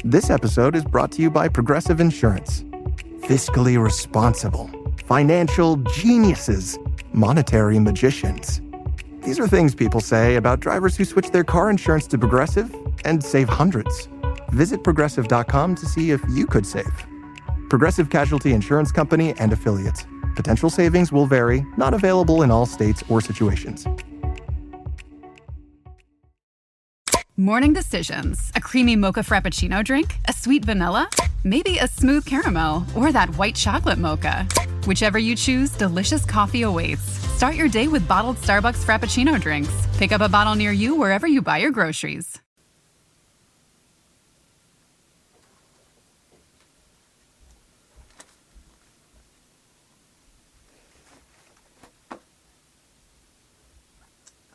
This episode is brought to you by Progressive Insurance. Fiscally responsible, financial geniuses, monetary magicians. These are things people say about drivers who switch their car insurance to Progressive and save hundreds. Visit progressive.com to see if you could save. Progressive Casualty Insurance Company and Affiliates. Potential savings will vary, not available in all states or situations. Morning decisions. A creamy mocha frappuccino drink? A sweet vanilla? Maybe a smooth caramel? Or that white chocolate mocha? Whichever you choose, delicious coffee awaits. Start your day with bottled Starbucks Frappuccino drinks. Pick up a bottle near you wherever you buy your groceries.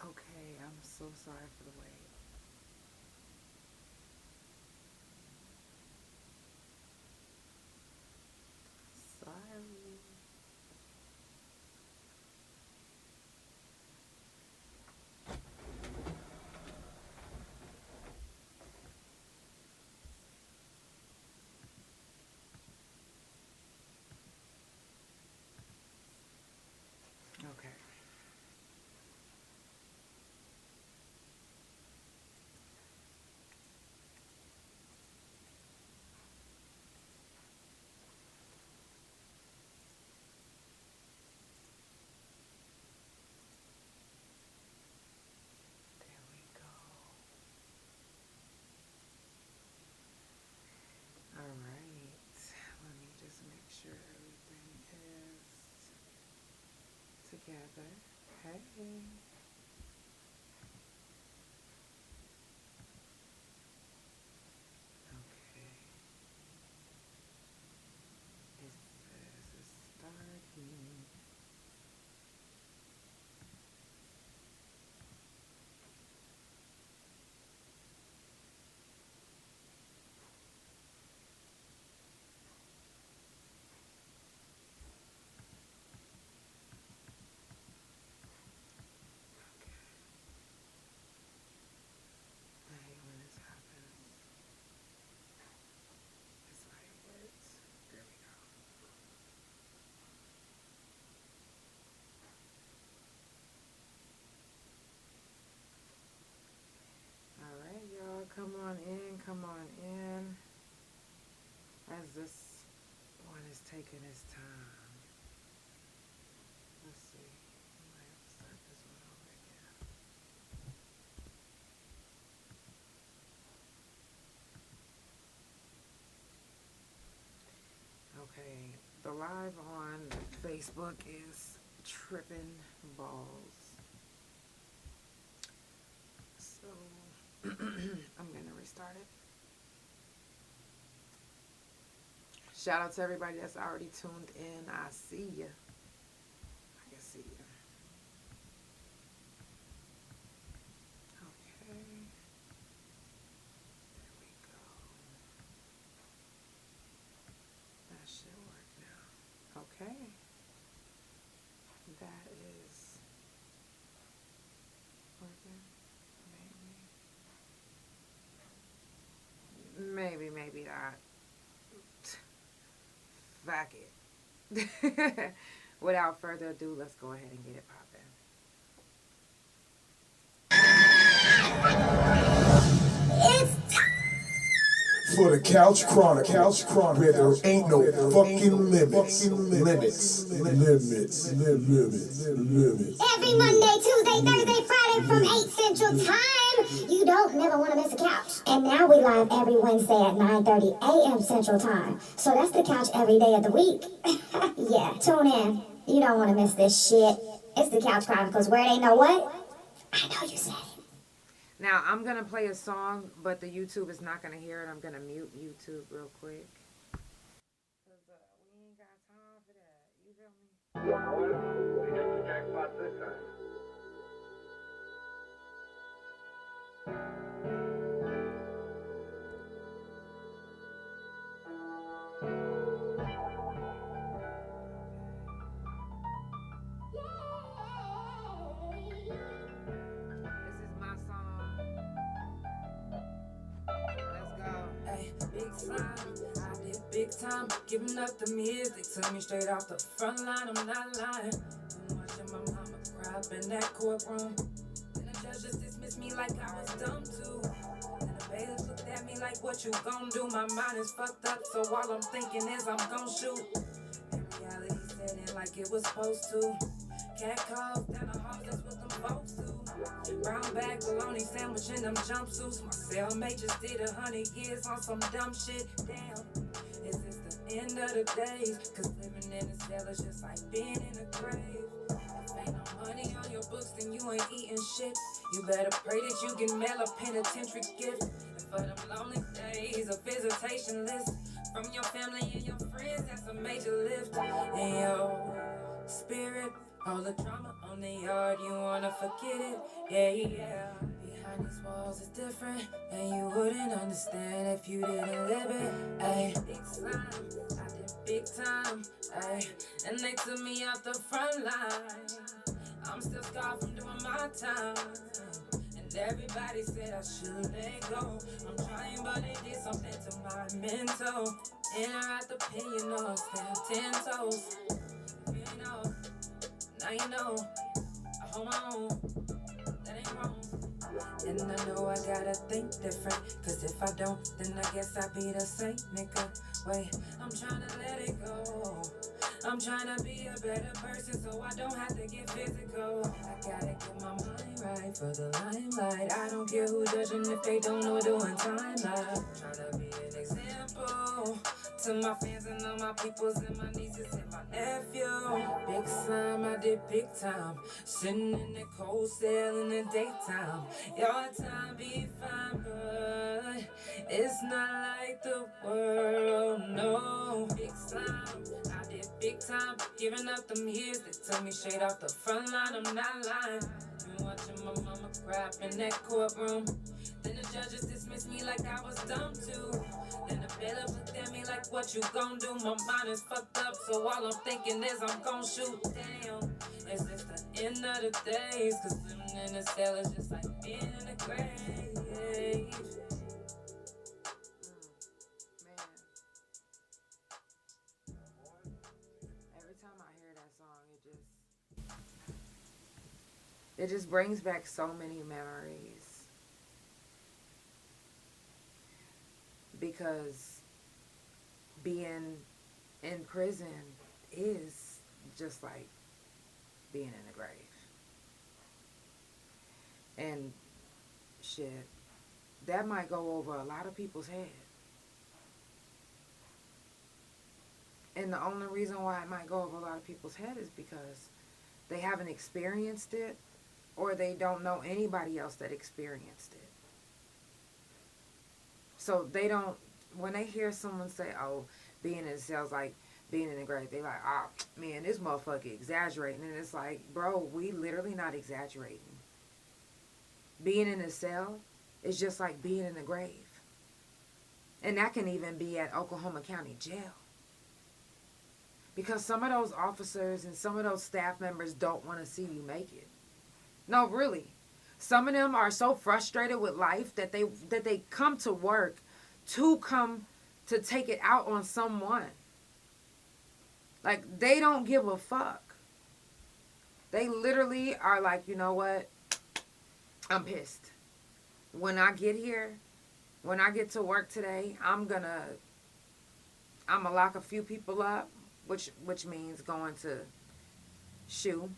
Okay, I'm so sorry for the wait. Sorry. Okay. There we go. All right. Let me just make sure everything is together. Hey. Okay. It says it's starting. I hate when this happens. It's like words. There we go. All right, y'all, come on in, come on in. As this one is taking its time. Let's see. I might have to start this one over again. Okay, the live on Facebook is tripping balls. So I'm gonna restart it. Shout out to everybody that's already tuned in. I see you. I can see you. Okay. There we go. That should work now. Okay. That is working. Maybe. Maybe not. Fuck it. Without further ado, let's go ahead and get it popping. It's time for the Couch Chronicles, where there ain't no fucking limits. Every Monday, Tuesday, Thursday, Friday from 8 Central Time. You don't never want to miss a couch. And now we live every Wednesday at 9:30 a.m. Central Time. So that's the couch every day of the week. Yeah, tune in. You don't want to miss this shit. It's the Couch Chronicles, where it ain't no what? I know you said it. Now, I'm going to play a song, but the YouTube is not going to hear it. I'm going to mute YouTube real quick. Because we ain't got time for that. You feel me? We hit the jackpot this time. This is my song. Let's go. Ay, I did big time, giving up the years. They took me straight off the front line, I'm not lying. Been watching my mama cry up in that courtroom. And the judge just dismissed me like I was dumb too. And the bailiff looked at me like, what you gon' do? My mind is fucked up, so all I'm thinking is I'm gon' shoot. In reality, set in like it was supposed to. Cat calls down the halls, that's what them folks do. Brown bag, bologna sandwich in them jumpsuits. My cellmate just did 100 years on some dumb shit. Damn, is this the end of the days? Cause living in a cell is just like being in a grave. If ain't no money on your books, then you ain't eating shit. You better pray that you can mail a penitentiary gift. And for them lonely days, a visitation list from your family and your friends, that's a major lift. And your spirit, all the drama on the yard, you wanna forget it, yeah. Behind these walls is different, and you wouldn't understand if you didn't live it, ayy. Big slime, I did big time, ayy. And they took me out the front line. I'm still scarred from doing my time. And everybody said I should let go. I'm trying, but it did something to my mental. In or out the pen, you know I stand 10 toes. If you know, now you know, I hold my own, that ain't wrong. And I know I gotta think different, cause if I don't, then I guess I be the same nigga. Wait, I'm tryna let it go. I'm tryna be a better person so I don't have to get physical. I gotta get my mind right for the limelight. I don't care who judging if they don't know doing time. Tryna be an example to my fans and all my peoples and my nieces and my nephew. Big slime, I did big time. Sitting in the cold cell in the daytime. Your time be fine, but it's not like the world, no. Big slime, I did big time. Giving up them years, they took me straight off the front line, I'm not lying. Been watching my mama cry up in that courtroom. Then the judges dismissed me like I was dumb too. Then the bailiff looked at me like, what you gon' do? My mind is fucked up, so all I'm thinking is I'm gon' shoot. Damn, is this the end of the days? Cause living in a cell is just like being in a grave. Man. Every time I hear that song, it just brings back so many memories. Because being in prison is just like being in a grave. And shit, that might go over a lot of people's head. And the only reason why it might go over a lot of people's head is because they haven't experienced it, or they don't know anybody else that experienced it. So they don't, when they hear someone say, oh, being in a cell's like being in a grave, they like, oh, man, this motherfucker exaggerating. And it's like, bro, we literally not exaggerating. Being in a cell is just like being in a grave. And that can even be at Oklahoma County Jail. Because some of those officers and some of those staff members don't want to see you make it. No, really. Some of them are so frustrated with life that they come to work to come to take it out on someone. Like, they don't give a fuck. They literally are like, you know what? I'm pissed. When I get here, when I get to work today, I'm gonna lock a few people up, which means going to SHU,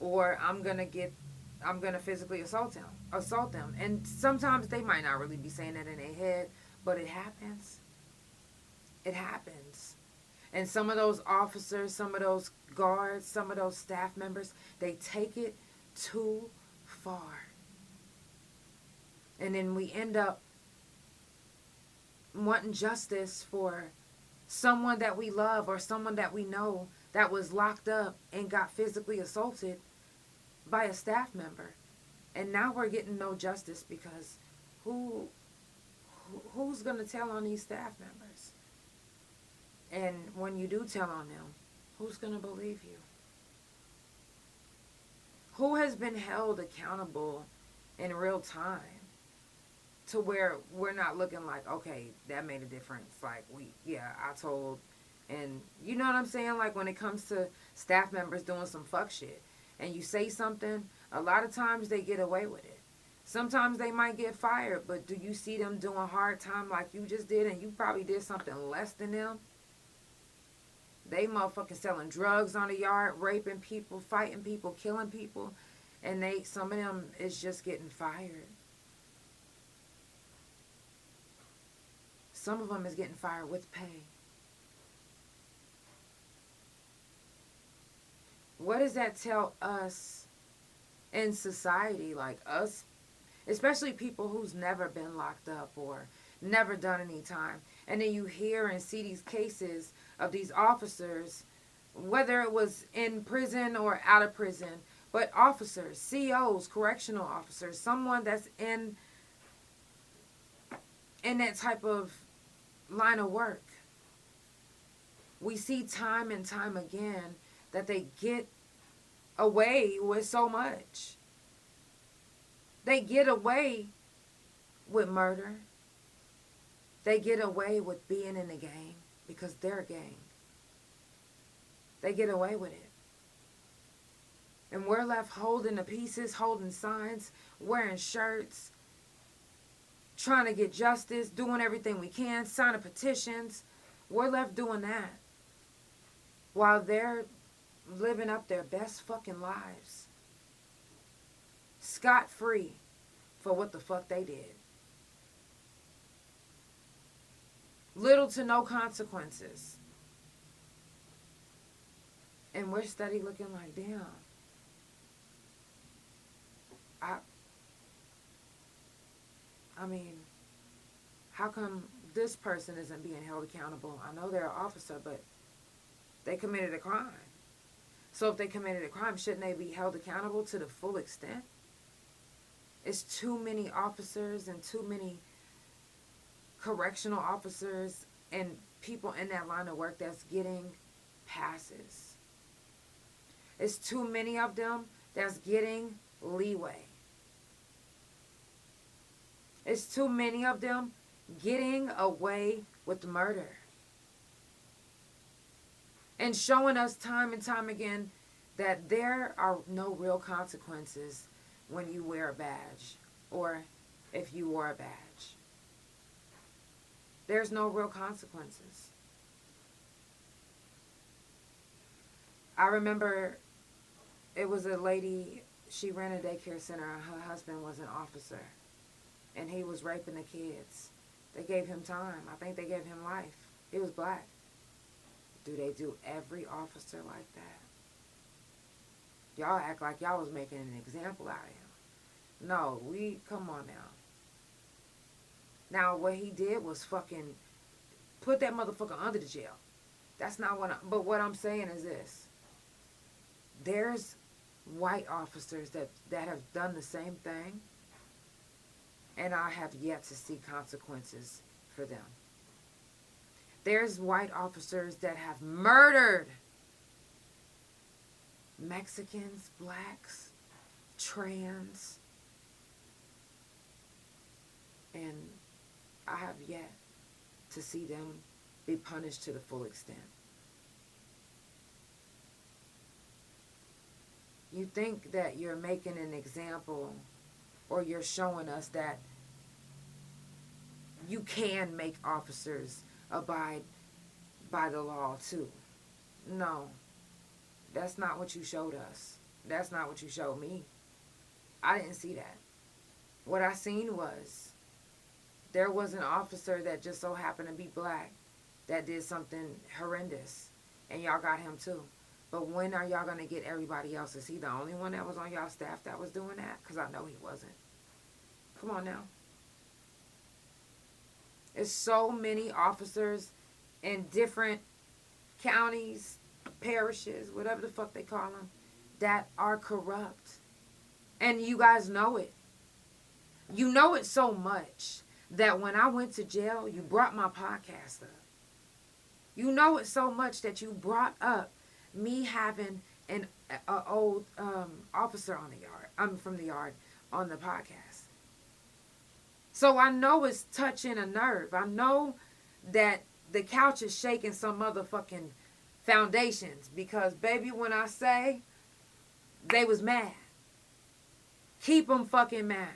or I'm gonna physically assault them. And sometimes they might not really be saying that in their head, but it happens. It happens. And some of those officers, some of those guards, some of those staff members, they take it too far. And then we end up wanting justice for someone that we love or someone that we know that was locked up and got physically assaulted by a staff member. And now we're getting no justice because who's going to tell on these staff members? And when you do tell on them, who's going to believe you? Who has been held accountable in real time to where we're not looking like, okay, that made a difference. Like, I told, and you know what I'm saying? Like, when it comes to staff members doing some fuck shit, and you say something, a lot of times they get away with it. Sometimes they might get fired, but do you see them doing hard time like you just did, and you probably did something less than them? They motherfucking selling drugs on the yard, raping people, fighting people, killing people, and some of them is just getting fired. Some of them is getting fired with pay. What does that tell us in society, like us, especially people who's never been locked up or never done any time? And then you hear and see these cases of these officers, whether it was in prison or out of prison, but officers, COs, correctional officers, someone that's in that type of line of work. We see time and time again that they get away with so much. They get away with murder. They get away with being in a gang because they're a gang. They get away with it. And we're left holding the pieces, holding signs, wearing shirts, trying to get justice, doing everything we can, signing petitions. We're left doing that while they're living up their best fucking lives, scot-free for what the fuck they did. Little to no consequences. And we're steady looking like, damn. I mean, how come this person isn't being held accountable? I know they're an officer, but they committed a crime. So if they committed a crime, shouldn't they be held accountable to the full extent? It's too many officers and too many correctional officers and people in that line of work that's getting passes. It's too many of them that's getting leeway. It's too many of them getting away with murder. And showing us time and time again that there are no real consequences when you wear a badge or if you wore a badge. There's no real consequences. I remember it was a lady, she ran a daycare center and her husband was an officer. And he was raping the kids. They gave him time. I think they gave him life. He was black. Do they do every officer like that? Y'all act like y'all was making an example out of him. No, come on now. Now, what he did was fucking put that motherfucker under the jail. That's not but what I'm saying is this. There's white officers that have done the same thing, and I have yet to see consequences for them. There's white officers that have murdered Mexicans, blacks, trans, and I have yet to see them be punished to the full extent. You think that you're making an example or you're showing us that you can make officers abide by the law too. No, that's not what you showed us. That's not what you showed me. I didn't see that. What I seen was there was an officer that just so happened to be black that did something horrendous, and y'all got him too. But when are y'all going to get everybody else? Is he the only one that was on y'all staff that was doing that? Because I know he wasn't. Come on now. There's so many officers in different counties, parishes, whatever the fuck they call them, that are corrupt. And you guys know it. You know it so much that when I went to jail, you brought my podcast up. You know it so much that you brought up me having an old officer on the yard. I'm from the yard on the podcast. So I know it's touching a nerve. I know that the couch is shaking some motherfucking foundations. Because, baby, when I say they was mad, keep them fucking mad.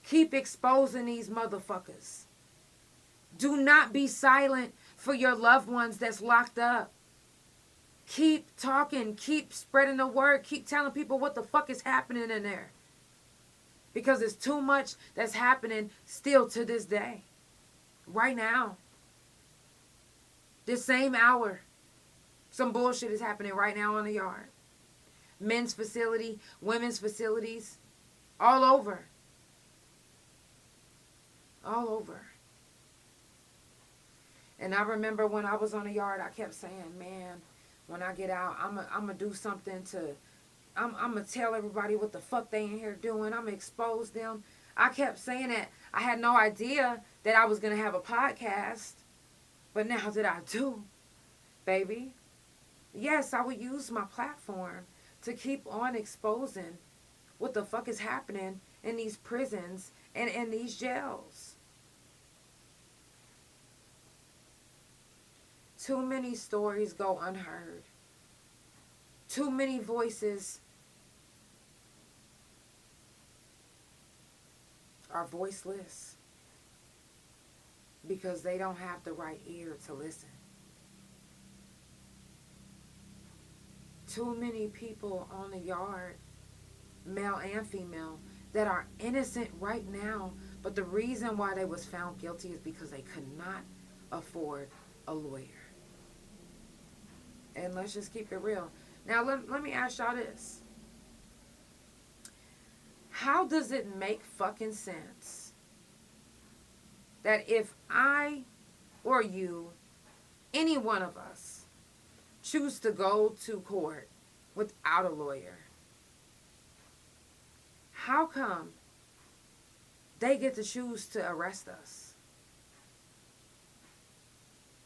Keep exposing these motherfuckers. Do not be silent for your loved ones that's locked up. Keep talking. Keep spreading the word. Keep telling people what the fuck is happening in there. Because it's too much that's happening still to this day. Right now. This same hour. Some bullshit is happening right now on the yard. Men's facility, women's facilities. All over. All over. And I remember when I was on the yard, I kept saying, man, when I get out, I'm going to do something to, I'm going to tell everybody what the fuck they in here doing. I'm going to expose them. I kept saying that. I had no idea that I was going to have a podcast. But now that I do, baby, yes, I would use my platform to keep on exposing what the fuck is happening in these prisons and in these jails. Too many stories go unheard. Too many voices are voiceless because they don't have the right ear to listen. Too many people on the yard, male and female, that are innocent right now, but the reason why they was found guilty is because they could not afford a lawyer. And let's just keep it real. Now, let me ask y'all this. How does it make fucking sense that if I or you, any one of us, choose to go to court without a lawyer, how come they get to choose to arrest us?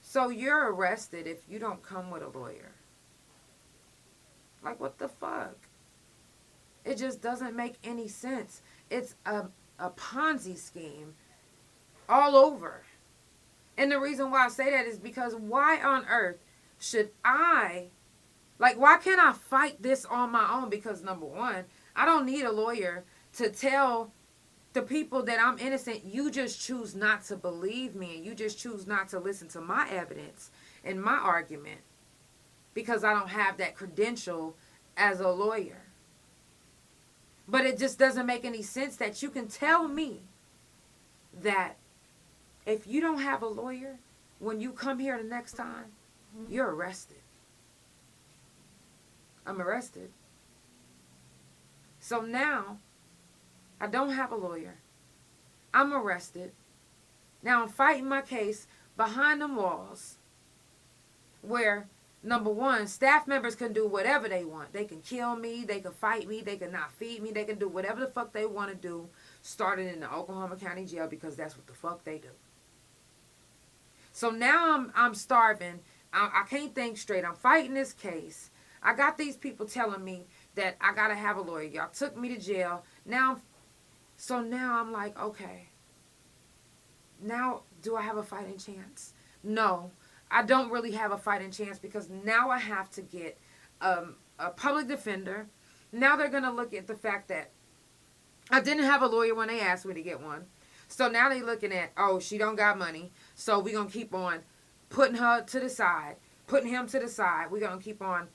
So you're arrested if you don't come with a lawyer. Like, what the fuck? It just doesn't make any sense. It's a Ponzi scheme all over. And the reason why I say that is because why on earth should why can't I fight this on my own? Because number one, I don't need a lawyer to tell the people that I'm innocent. You just choose not to believe me, and you just choose not to listen to my evidence and my argument because I don't have that credential as a lawyer. But it just doesn't make any sense that you can tell me that if you don't have a lawyer, when you come here the next time, you're arrested. I'm arrested. So now, I don't have a lawyer. I'm arrested. Now I'm fighting my case behind them walls where, number one, staff members can do whatever they want. They can kill me. They can fight me. They can not feed me. They can do whatever the fuck they want to do, starting in the Oklahoma County Jail, because that's what the fuck they do. So now I'm starving. I can't think straight. I'm fighting this case. I got these people telling me that I got to have a lawyer. Y'all took me to jail. So now I'm like, okay. Now, do I have a fighting chance? No, I don't really have a fighting chance because now I have to get a public defender. Now they're going to look at the fact that I didn't have a lawyer when they asked me to get one. So now they're looking at, oh, she don't got money. So we're going to keep on putting her to the side, putting him to the side. We're going to keep on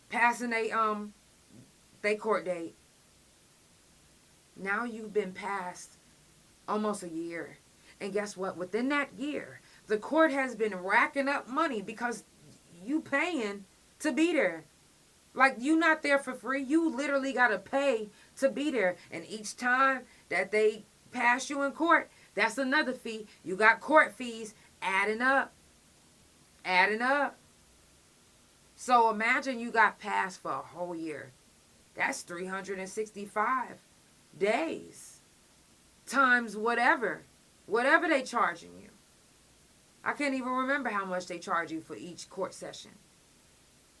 passing they court date. Now you've been past almost a year. And guess what? Within that year, the court has been racking up money because you paying to be there. Like, you not there for free. You literally got to pay to be there. And each time that they pass you in court, that's another fee. You got court fees adding up. Adding up. So imagine you got passed for a whole year. That's 365 days. Times whatever they charging you. I can't even remember how much they charge you for each court session.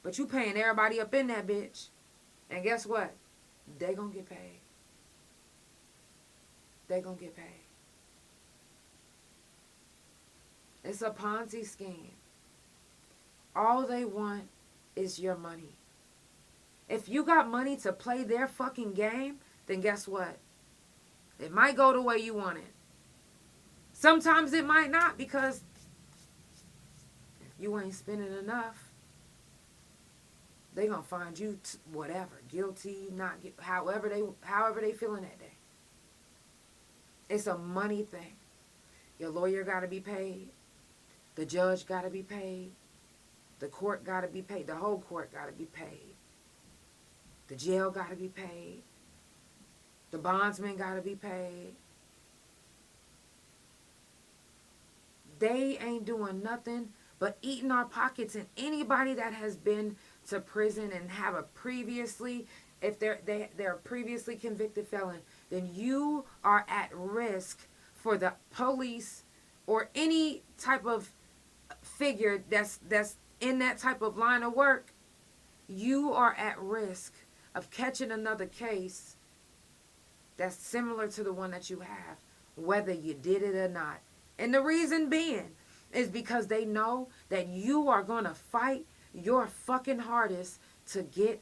But you paying everybody up in that bitch. And guess what? They gonna get paid. They gonna get paid. It's a Ponzi scheme. All they want is your money. If you got money to play their fucking game, then guess what? It might go the way you want it. Sometimes it might not, because if you ain't spending enough, they gonna find you whatever, guilty, not however they feeling that day. It's a money thing. Your lawyer gotta be paid. The judge gotta be paid. The court gotta be paid. The whole court gotta be paid. The jail gotta be paid. The bondsman gotta be paid. They ain't doing nothing but eating our pockets. And anybody that has been to prison and have a previously, if they're a previously convicted felon, then you are at risk for the police or any type of figure that's in that type of line of work. You are at risk of catching another case that's similar to the one that you have, whether you did it or not. And the reason being is because they know that you are going to fight your fucking hardest to get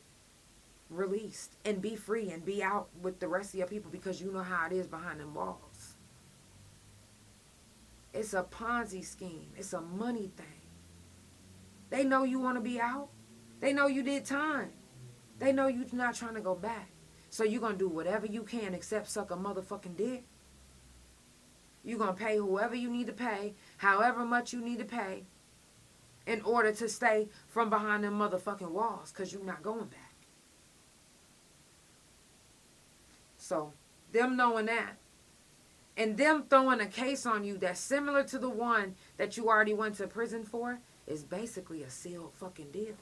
released and be free and be out with the rest of your people, because you know how it is behind them walls. It's a Ponzi scheme. It's a money thing. They know you want to be out. They know you did time. They know you're not trying to go back. So you're going to do whatever you can except suck a motherfucking dick. You're going to pay whoever you need to pay, however much you need to pay, in order to stay from behind them motherfucking walls, because you're not going back. So, them knowing that, and them throwing a case on you that's similar to the one that you already went to prison for, is basically a sealed fucking deal.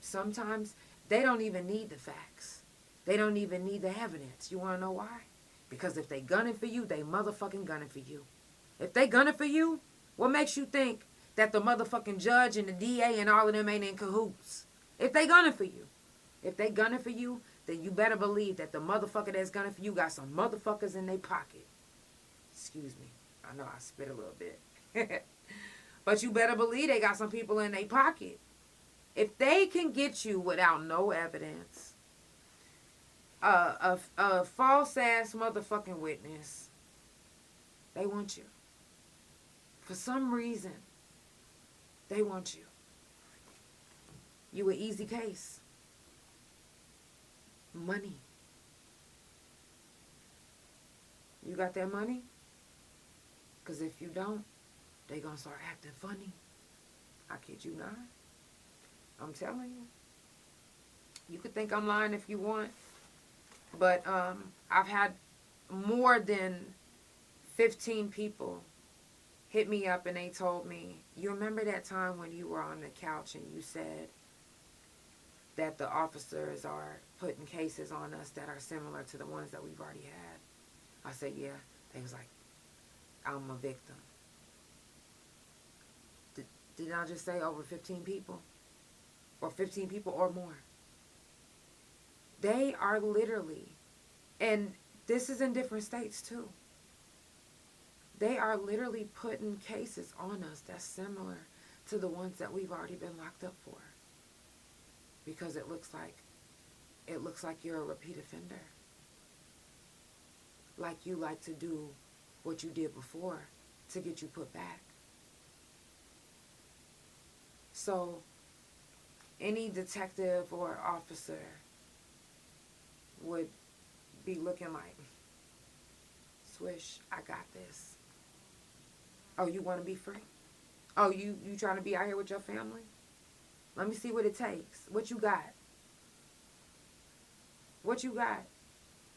Sometimes they don't even need the facts. They don't even need the evidence. You want to know why? Because if they gunning for you, they motherfucking gunning for you. If they gunning for you, what makes you think that the motherfucking judge and the DA and all of them ain't in cahoots? If they gunning for you. If they gunning for you, then you better believe that the motherfucker that's gunning for you got some motherfuckers in their pocket. Excuse me. I know I spit a little bit. But you better believe they got some people in their pocket. If they can get you without no evidence, a false ass motherfucking witness, they want you. For some reason, they want you. You an easy case. Money. You got that money? Because if you don't, they gonna start acting funny. I kid you not. I'm telling you. You could think I'm lying if you want. But I've had more than 15 people hit me up and they told me, you remember that time when you were on the couch and you said that the officers are putting cases on us that are similar to the ones that we've already had? I said, yeah. They was like, I'm a victim. Did I just say over 15 people? Or 15 people or more? They are literally, and this is in different states too, they are literally putting cases on us that's similar to the ones that we've already been locked up for. Because it looks like you're a repeat offender. Like you like to do what you did before to get you put back. So any detective or officer would be looking like, Swish, I got this. Oh, you want to be free? Oh, you trying to be out here with your family? Let me see what it takes. What you got? What you got?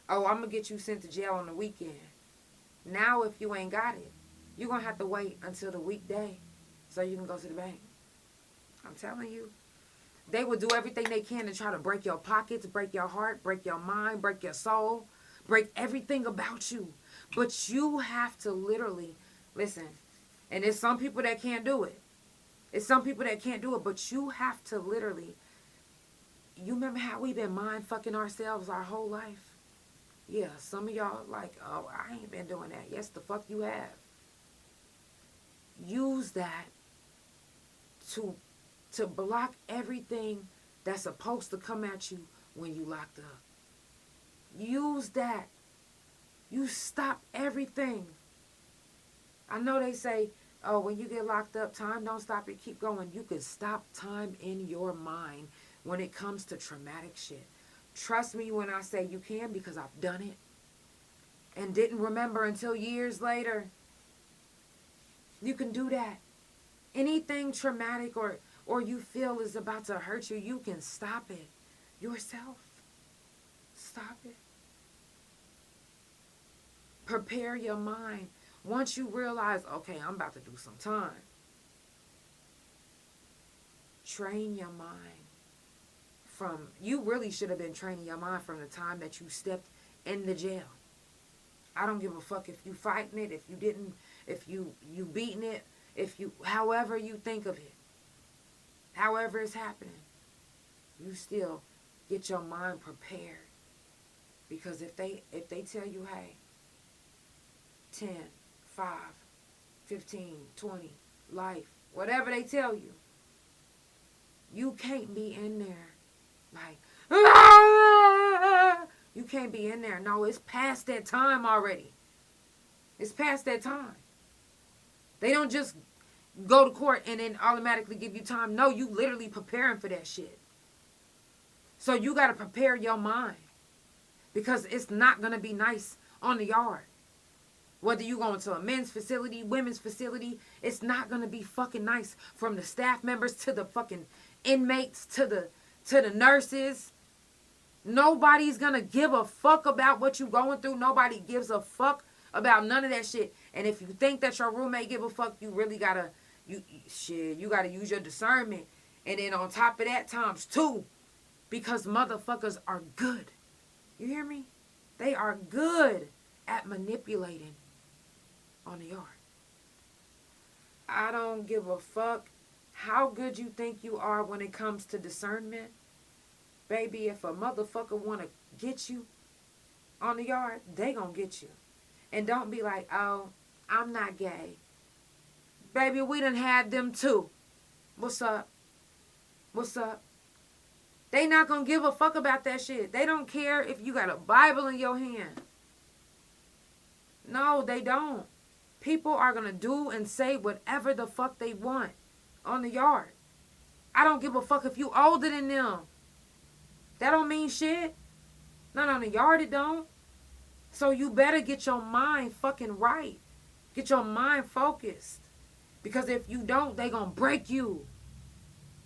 Oh, I'm going to get you sent to jail on the weekend. Now, if you ain't got it, you're going to have to wait until the weekday so you can go to the bank. I'm telling you. They will do everything they can to try to break your pockets, break your heart, break your mind, break your soul, break everything about you. But you have to literally, listen, and there's some people that can't do it. It's some people that can't do it, but you have to literally, you remember how we've been mind fucking ourselves our whole life? Yeah, some of y'all like, oh, I ain't been doing that. Yes, the fuck you have. use that to block everything that's supposed to come at you when you locked up. Use that. You stop everything. I know they say, oh, when you get locked up, time don't stop, it keep going. You can stop time in your mind when it comes to traumatic shit. Trust me when I say you can, because I've done it and didn't remember until years later. You can do that. Anything traumatic or you feel is about to hurt you, you can stop it yourself. Stop it. Prepare your mind. Once you realize, okay, I'm about to do some time, train your mind from, you really should have been training your mind from the time that you stepped in the jail. I don't give a fuck if you fighting it, if you didn't, if you beating it, if you, however you think of it, however it's happening, you still get your mind prepared. Because if they tell you, hey, 10, 5, 15, 20, life, whatever they tell you, you can't be in there like, ah! You can't be in there. No, it's past that time already. It's past that time. They don't just go to court and then automatically give you time. No, you literally preparing for that shit. So you got to prepare your mind, because it's not going to be nice on the yard. Whether you going to a men's facility, women's facility, it's not going to be fucking nice, from the staff members to the fucking inmates to the nurses. Nobody's going to give a fuck about what you going through. Nobody gives a fuck about none of that shit. And if you think that your roommate give a fuck, you really got to, you got to use your discernment. And then on top of that, times 2, because motherfuckers are good. You hear me? They are good at manipulating on the yard. I don't give a fuck how good you think you are when it comes to discernment. Baby, if a motherfucker want to get you on the yard, they gonna get you. And don't be like, oh, I'm not gay. Baby, we done had them too. What's up? What's up? They not gonna give a fuck about that shit. They don't care if you got a Bible in your hand. No, they don't. People are gonna do and say whatever the fuck they want on the yard. I don't give a fuck if you older than them. That don't mean shit. Not on the yard, it don't. So you better get your mind fucking right. Get your mind focused. Because if you don't, they gonna break you.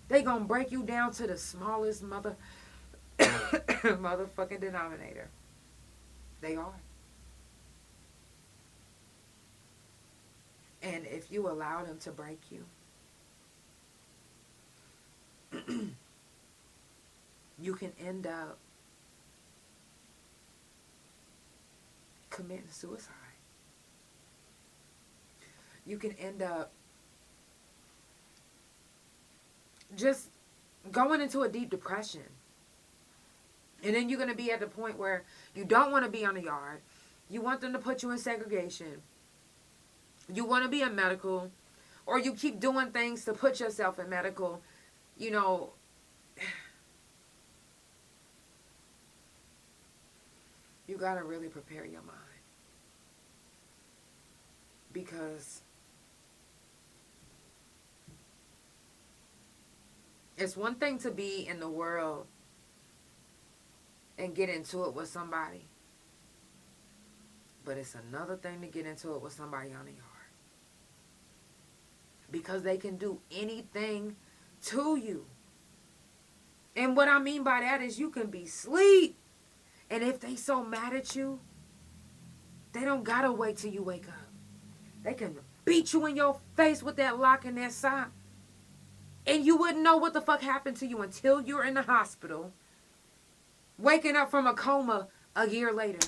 They gonna break you down to the smallest motherfucking denominator. They are. And if you allow them to break you, you can end up committing suicide. You can end up just going into a deep depression. And then you're going to be at the point where you don't want to be on the yard. You want them to put you in segregation. You want to be in medical. Or you keep doing things to put yourself in medical. You know, you got to really prepare your mind. Because it's one thing to be in the world and get into it with somebody. But it's another thing to get into it with somebody on the yard. Because they can do anything to you. And what I mean by that is you can be asleep. And if they so mad at you, they don't gotta wait till you wake up. They can beat you in your face with that lock and that sock. And you wouldn't know what the fuck happened to you until you're in the hospital, waking up from a coma a year later.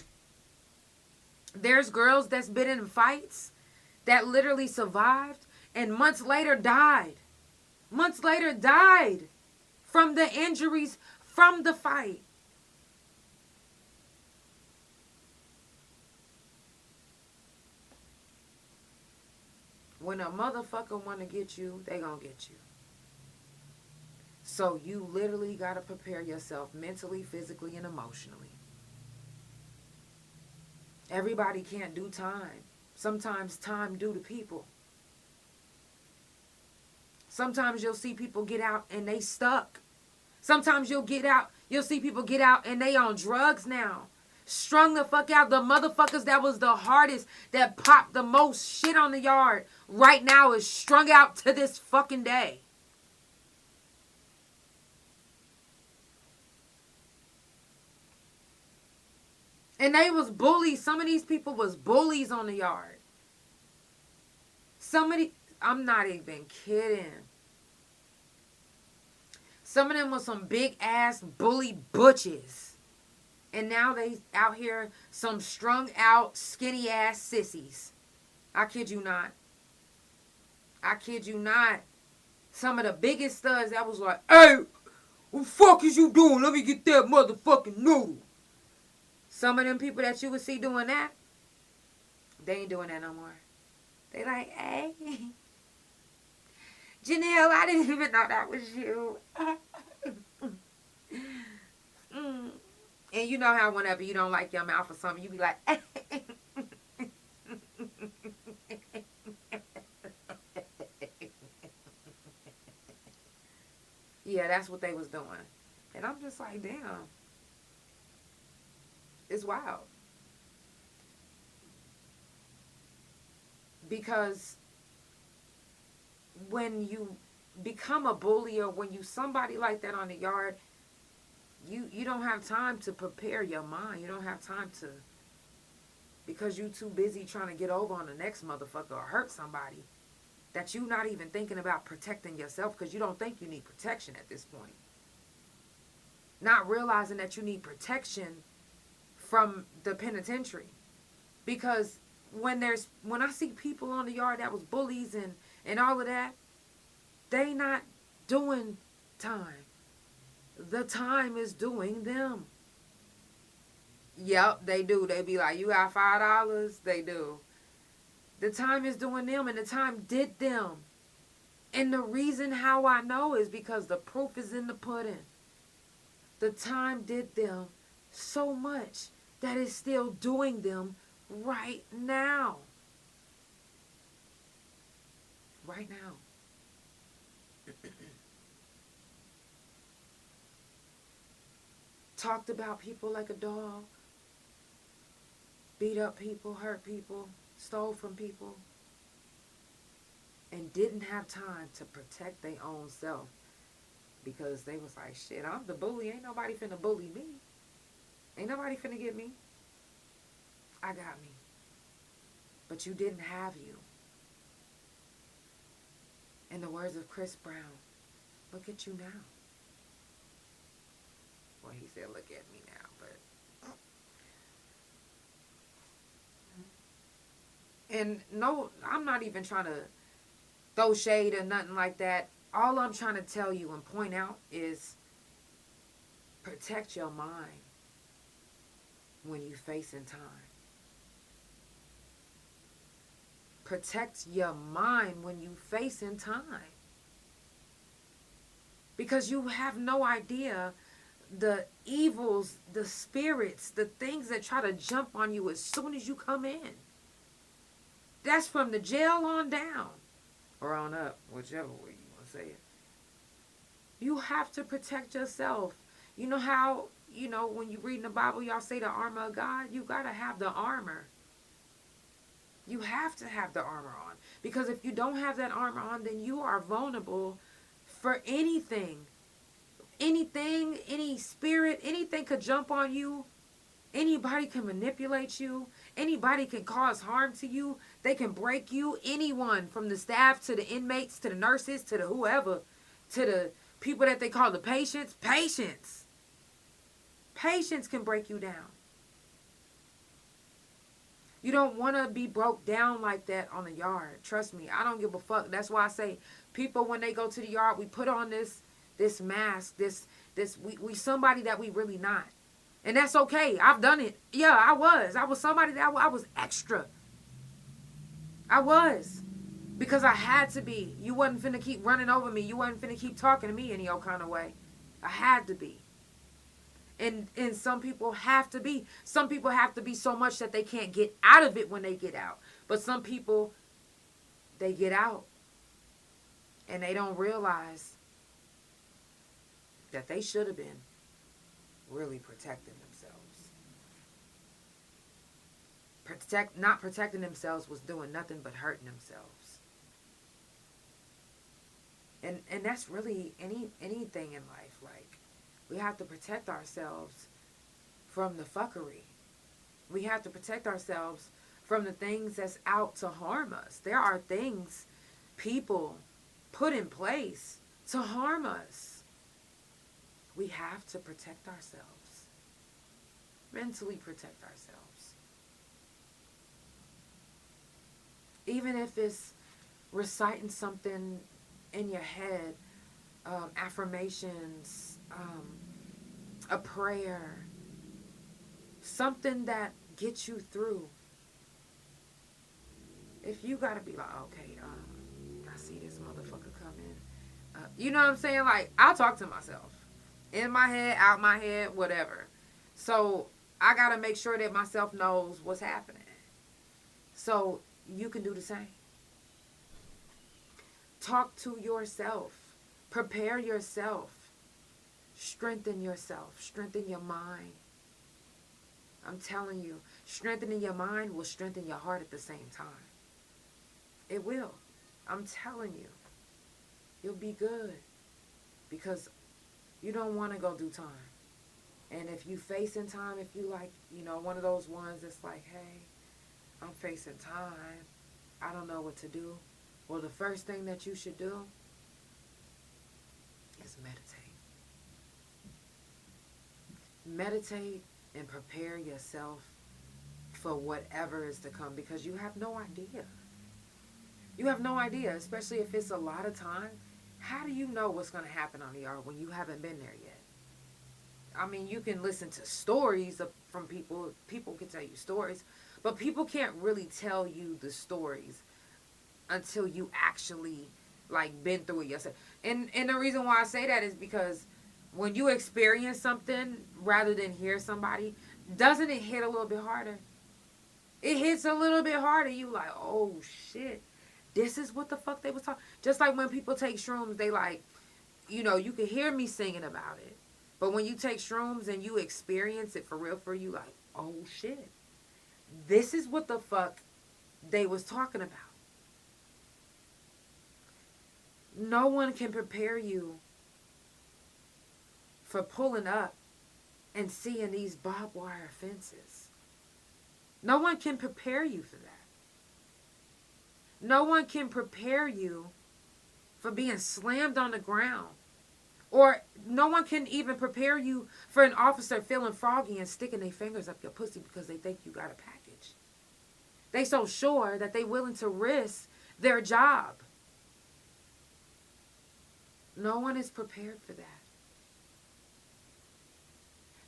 There's girls that's been in fights that literally survived and months later died. Months later died from the injuries from the fight. When a motherfucker want to get you, they gonna get you. So you literally got to prepare yourself mentally, physically, and emotionally. Everybody can't do time. Sometimes time do to people. Sometimes you'll see people get out and they stuck. Sometimes you'll see people get out and they on drugs now. Strung the fuck out. The motherfuckers that was the hardest, that popped the most shit on the yard, right now is strung out to this fucking day. And they was bullies. Some of these people was bullies on the yard. I'm not even kidding. Some of them was some big ass bully butches. And now they out here some strung out skinny ass sissies. I kid you not. I kid you not. Some of the biggest studs that was like, hey, what the fuck is you doing? Let me get that motherfucking noodle. Some of them people that you would see doing that, they ain't doing that no more. They like, hey, Janelle, I didn't even know that was you. And you know how whenever you don't like your mouth or something, you be like, yeah, that's what they was doing. And I'm just like, damn. It's wild. Because when you become a bully or when you somebody like that on the yard, you don't have time to prepare your mind. You don't have time to, because you too busy trying to get over on the next motherfucker or hurt somebody, that you not even thinking about protecting yourself because you don't think you need protection at this point. Not realizing that you need protection from the penitentiary. Because when I see people on the yard that was bullies and all of that, they not doing time. The time is doing them. Yep, they do. They be like, you got $5? They do. The time is doing them, and the time did them. And the reason how I know is because the proof is in the pudding. The time did them so much that it's still doing them right now. Right now. Talked about people like a dog. Beat up people, hurt people, stole from people. And didn't have time to protect their own self. Because they was like, shit, I'm the bully. Ain't nobody finna bully me. Ain't nobody finna get me. I got me. But you didn't have you. In the words of Chris Brown, look at you now. Well, he said, look at me now, but... And no, I'm not even trying to throw shade or nothing like that. All I'm trying to tell you and point out is protect your mind when you facing time. Protect your mind when you facing time. Because you have no idea the evils, the spirits, the things that try to jump on you as soon as you come in. That's from the jail on down. Or on up, whichever way you want to say it. You have to protect yourself. You know how, when you read in the Bible, y'all say the armor of God? You got to have the armor. You have to have the armor on. Because if you don't have that armor on, then you are vulnerable for anything. Anything, any spirit, anything could jump on you. Anybody can manipulate you. Anybody can cause harm to you. They can break you. Anyone, from the staff to the inmates to the nurses to the whoever, to the people that they call the patients. Patience can break you down. You don't want to be broke down like that on the yard. Trust me, I don't give a fuck. That's why I say people, when they go to the yard, we put on this mask, we somebody that we really not. And that's okay. I've done it. Yeah, I was somebody that I was extra. I was. Because I had to be. You wasn't finna keep running over me. You wasn't finna keep talking to me any old kind of way. I had to be. And some people have to be. Some people have to be so much that they can't get out of it when they get out. But some people, they get out. And they don't realize that they should have been really protecting themselves. Not protecting themselves was doing nothing but hurting themselves. And that's really anything in life. Like, we have to protect ourselves from the fuckery. We have to protect ourselves from the things that's out to harm us. There are things people put in place to harm us. We have to protect ourselves. Mentally protect ourselves. Even if it's reciting something in your head, affirmations, a prayer, something that gets you through. If you gotta be like, okay, I see this motherfucker coming. You know what I'm saying? Like, I'll talk to myself. In my head, out my head, whatever. So, I gotta make sure that myself knows what's happening. So, you can do the same. Talk to yourself. Prepare yourself. Strengthen yourself. Strengthen your mind. I'm telling you, strengthening your mind will strengthen your heart at the same time. It will. I'm telling you. You'll be good. Because you don't want to go through time. And if you facing time, if you like, one of those ones that's like, hey, I'm facing time. I don't know what to do. Well, the first thing that you should do is meditate. Meditate and prepare yourself for whatever is to come, because you have no idea. You have no idea, especially if it's a lot of time. How do you know what's going to happen on the yard when you haven't been there yet? I mean, you can listen to stories from people. People can tell you stories, but people can't really tell you the stories until you actually, been through it yourself. And the reason why I say that is because when you experience something rather than hear somebody, doesn't it hit a little bit harder? It hits a little bit harder. You like, oh, shit. This is what the fuck they was talking. Just like when people take shrooms, they you can hear me singing about it. But when you take shrooms and you experience it for real, you like, oh, shit. This is what the fuck they was talking about. No one can prepare you for pulling up and seeing these barbed wire fences. No one can prepare you for that. No one can prepare you for being slammed on the ground. Or no one can even prepare you for an officer feeling froggy and sticking their fingers up your pussy because they think you got a package. They so sure that they willing to risk their job. No one is prepared for that.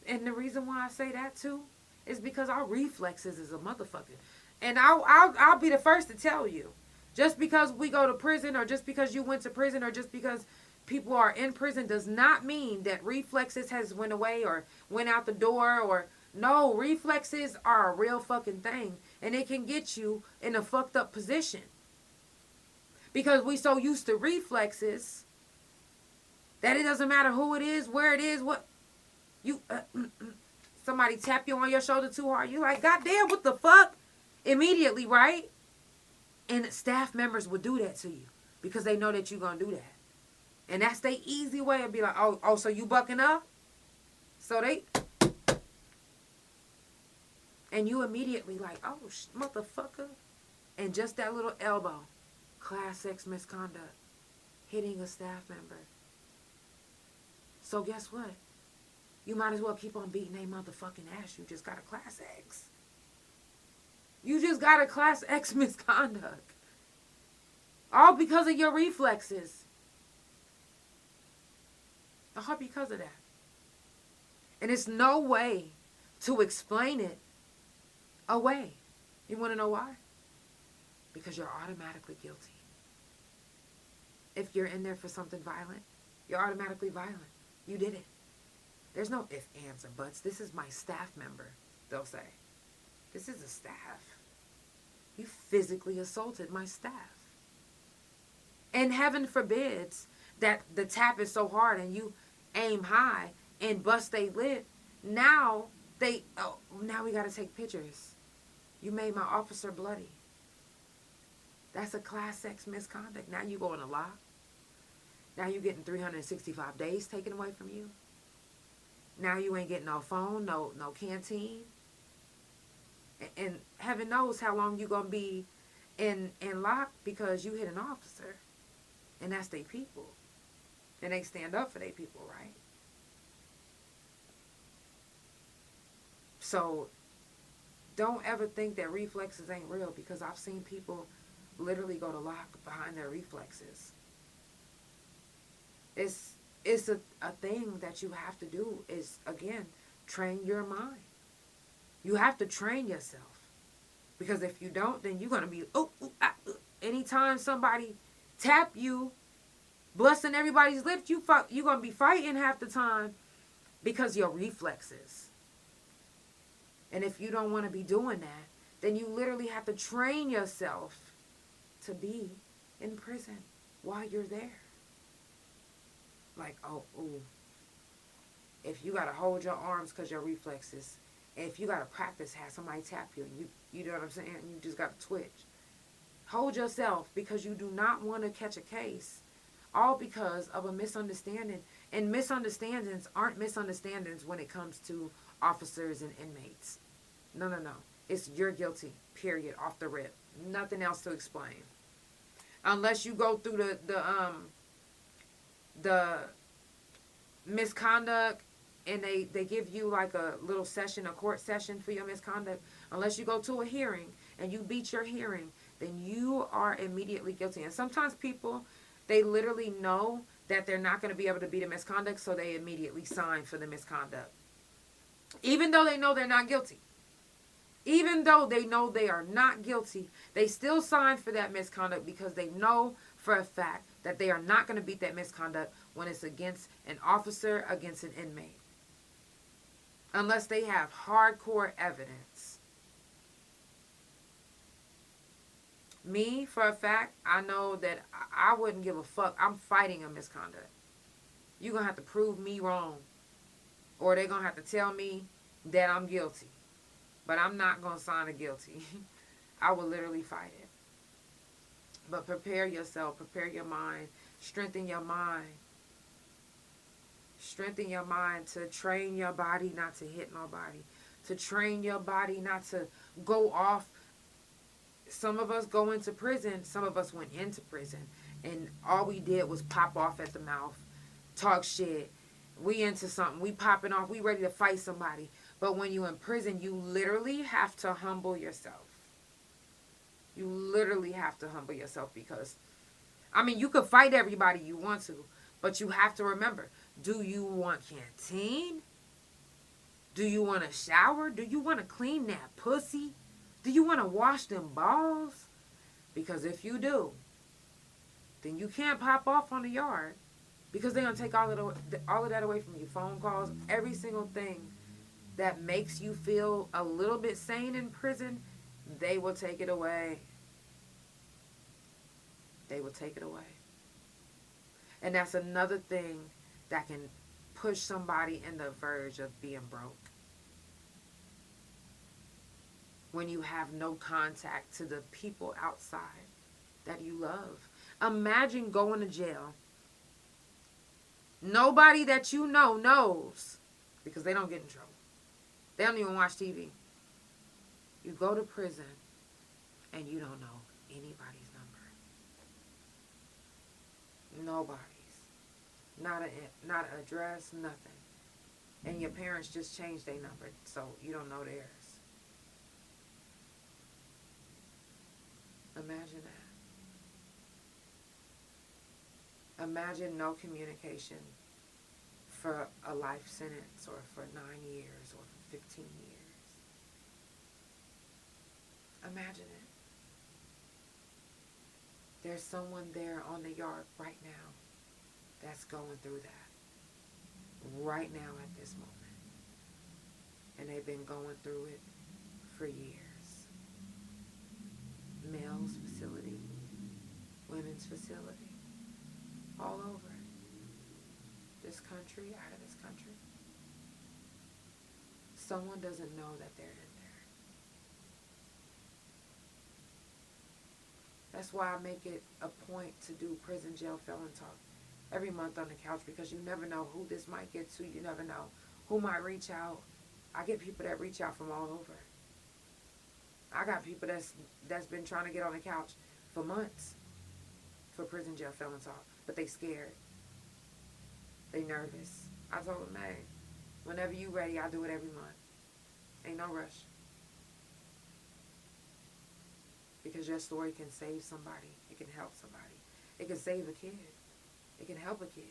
And the reason why I say that too is because our reflexes is a motherfucker. And I'll be the first to tell you, just because we go to prison or just because you went to prison or just because people are in prison does not mean that reflexes has went away or went out the door. Or no, reflexes are a real fucking thing, and it can get you in a fucked up position because we so used to reflexes that it doesn't matter who it is, where it is, what you somebody tap you on your shoulder too hard, you like, goddamn, what the fuck? Immediately, right? And staff members will do that to you because they know that you're gonna do that. And that's the easy way of be like, oh, so you bucking up? So they, and you immediately like, oh, motherfucker. And just that little elbow, class X misconduct, hitting a staff member. So guess what? You might as well keep on beating their motherfucking ass. You just got a class X. You just got a class X misconduct. All because of your reflexes. All because of that. And it's no way to explain it away. You want to know why? Because you're automatically guilty. if you're in there for something violent, you're automatically violent. You did it. There's no ifs, ands, or buts. This is my staff member, they'll say. This is a staff. You physically assaulted my staff. And heaven forbids that the tap is so hard and you aim high and bust they lip. Now we got to take pictures. You made my officer bloody. That's a class X misconduct. Now you going to lock. Now you getting 365 days taken away from you. Now you ain't getting no phone, no canteen. And heaven knows how long you going to be in lock because you hit an officer. And that's they people. And they stand up for their people, right? So don't ever think that reflexes ain't real, because I've seen people literally go to lock behind their reflexes. It's a thing that you have to do is, again, train your mind. You have to train yourself. Because if you don't, then you're going to be, anytime somebody tap you, busting everybody's lips, you're going to be fighting half the time because your reflexes. And if you don't want to be doing that, then you literally have to train yourself to be in prison while you're there. Like, if you got to hold your arms because your reflexes, if you got to practice have somebody tap you, and you know what I'm saying, you just got to twitch. Hold yourself, because you do not want to catch a case, all because of a misunderstanding. And misunderstandings aren't misunderstandings when it comes to officers and inmates. No. It's you're guilty, period, off the rip. Nothing else to explain. Unless you go through the misconduct and they give you like a little session, a court session for your misconduct. Unless you go to a hearing and you beat your hearing, then you are immediately guilty. And sometimes people, they literally know that they're not going to be able to beat a misconduct, so they immediately sign for the misconduct. Even though they know they're not guilty. Even though they know they are not guilty, they still sign for that misconduct because they know for a fact that they are not going to beat that misconduct when it's against an officer, against an inmate. Unless they have hardcore evidence. Me, for a fact, I know that I wouldn't give a fuck. I'm fighting a misconduct. You're going to have to prove me wrong. Or they're going to have to tell me that I'm guilty. But I'm not going to sign a guilty. I will literally fight it. But prepare yourself. Prepare your mind. Strengthen your mind. Strengthen your mind to train your body not to hit nobody. To train your body not to go off. Some of us go into prison. Some of us went into prison. And all we did was pop off at the mouth. Talk shit. We into something. We popping off. We ready to fight somebody. But when you're in prison, you literally have to humble yourself. You literally have to humble yourself because, you could fight everybody you want to, but you have to remember, do you want canteen? Do you want to shower? Do you want to clean that pussy? Do you want to wash them balls? Because if you do, then you can't pop off on the yard because they're going to take all of that away from you. Phone calls, every single thing that makes you feel a little bit sane in prison, they will take it away. They will take it away. And that's another thing that can push somebody in the verge of being broke. When you have no contact to the people outside that you love. Imagine going to jail. Nobody that you know knows, because they don't get in trouble. They don't even watch TV. You go to prison and you don't know anybody's number. Nobody's. Not an address, nothing. And your parents just changed their number, so you don't know theirs. Imagine that. Imagine no communication for a life sentence, or for 9 years, or for 15 years. Imagine it. There's someone there on the yard right now that's going through that. Right now at this moment. And they've been going through it for years. Males facility, women's facility, all over this country, out of this country. Someone doesn't know that they're in there. That's why I make it a point to do prison jail felon talk every month on the couch, because you never know who this might get to. You never know who might reach out. I get people that reach out from all over. I got people that's been trying to get on the couch for months for prison jail felon talk, but they scared. They nervous. I told them, hey, whenever you ready, I do it every month. Ain't no rush. Because your story can save somebody. It can help somebody. It can save a kid. It can help a kid.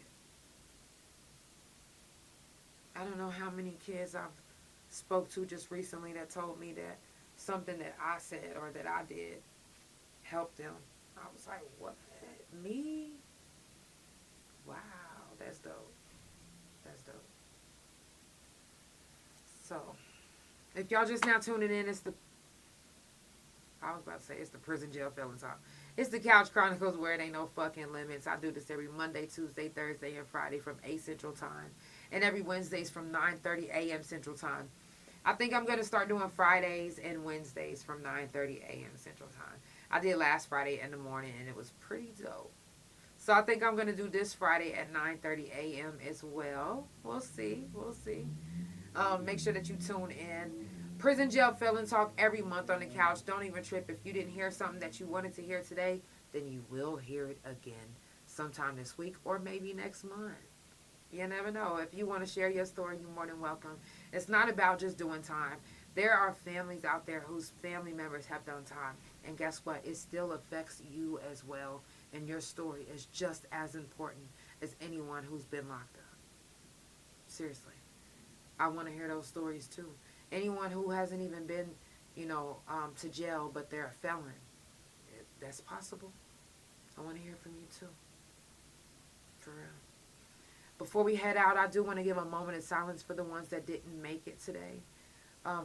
I don't know how many kids I've spoke to just recently that told me that something that I said or that I did helped them. I was like, what? Me? Wow, that's dope. That's dope. So, if y'all just now tuning in, it's the prison jail felon talk. It's the Couch Chronicles, where it ain't no fucking limits. I do this every Monday, Tuesday, Thursday, and Friday from 8 Central Time. And every Wednesdays from 9:30 a.m. Central Time. I think I'm going to start doing Fridays and Wednesdays from 9:30 a.m. Central Time. I did last Friday in the morning, and it was pretty dope. So I think I'm going to do this Friday at 9:30 a.m. as well. We'll see. We'll see. Make sure that you tune in. Prison Jail Felon Talk every month on the couch. Don't even trip. If you didn't hear something that you wanted to hear today, then you will hear it again sometime this week or maybe next month. You never know. If you want to share your story, you're more than welcome. It's not about just doing time. There are families out there whose family members have done time. And guess what? It still affects you as well. And your story is just as important as anyone who's been locked up. Seriously. I want to hear those stories too. Anyone who hasn't even been, to jail, but they're a felon. That's possible. I want to hear from you too. For real. Before we head out, I do want to give a moment of silence for the ones that didn't make it today.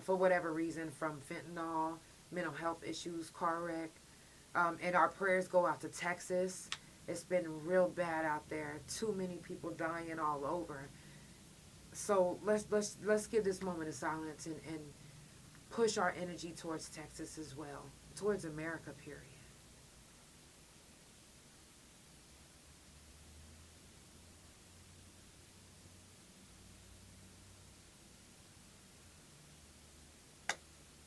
For whatever reason, from fentanyl, mental health issues, car wreck. And our prayers go out to Texas. It's been real bad out there. Too many people dying all over. So let's give this moment of silence and push our energy towards Texas as well. Towards America, period.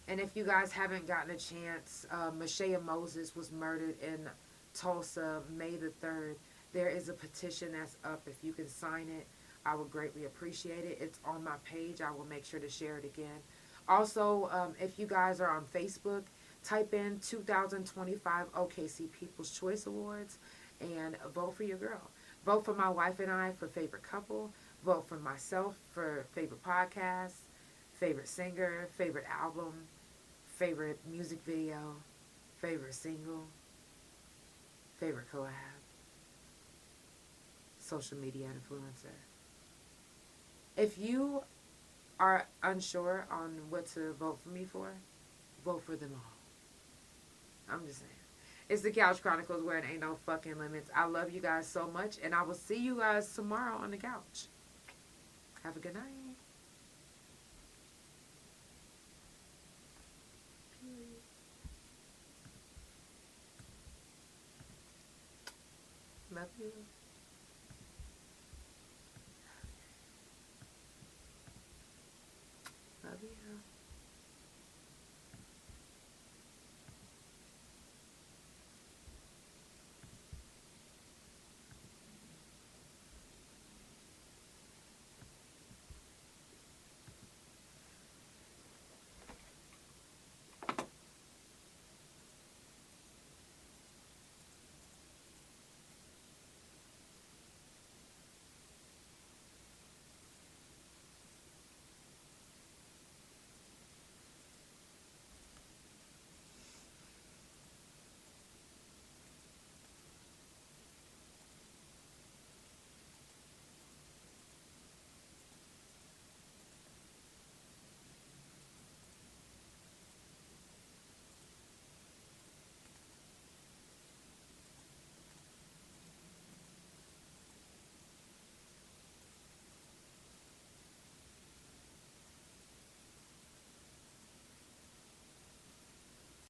And if you guys haven't gotten a chance, Mashea Moses was murdered in Tulsa, May the 3rd. There is a petition that's up. If you can sign it, I would greatly appreciate it. It's on my page. I will make sure to share it again. Also, if you guys are on Facebook, type in 2025 OKC People's Choice Awards and vote for your girl. Vote for my wife and I for favorite couple. Vote for myself for favorite podcast, favorite singer, favorite album, favorite music video, favorite single, favorite collab, social media influencer. If you are unsure on what to vote for me for, vote for them all. I'm just saying. It's the Couch Chronicles, where it ain't no fucking limits. I love you guys so much, and I will see you guys tomorrow on the couch. Have a good night. Love you. Love you.